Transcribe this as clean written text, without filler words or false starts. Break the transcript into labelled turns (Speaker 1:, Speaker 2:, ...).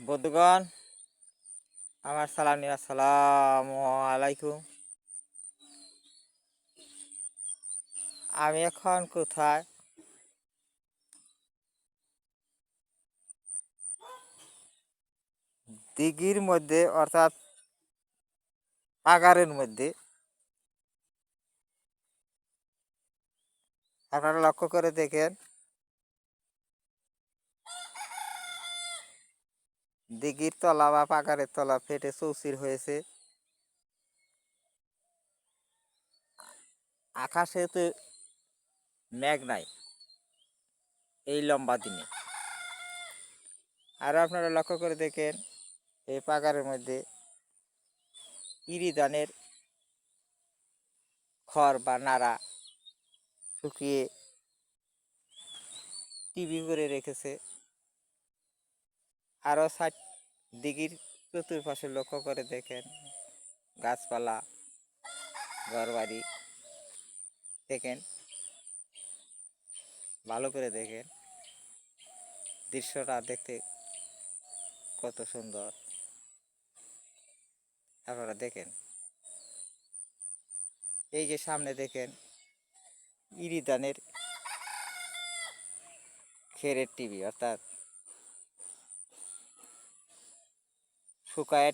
Speaker 1: বন্ধুগণ, আমার সালাম নিয়ে আসসালামু আলাইকুম। আমি এখন কোথায়? দিঘির মধ্যে, অর্থাৎ পাগারের মধ্যে। আপনারা লক্ষ্য করে দেখেন, দিঘির তলা বা পাগারের তলা ফেটে চৌচির হয়েছে। আকাশে তো মেঘ নাই এই লম্বা দিনে। আর আপনারা লক্ষ্য করে দেখেন, এই পাগারের মধ্যে ইরি ধানের খড় বা নাড়া শুকিয়ে টিভি করে রেখেছে। আরও দিঘির চতুর্পাশে লক্ষ্য করে দেখেন, গাছপালা, ঘরবাড়ি দেখেন, ভালো করে দেখেন, দৃশ্যটা দেখতে কত সুন্দর। আপনারা দেখেন, এই যে সামনে দেখেন ইরি ধানের খেরের টিভি, অর্থাৎ শুকায়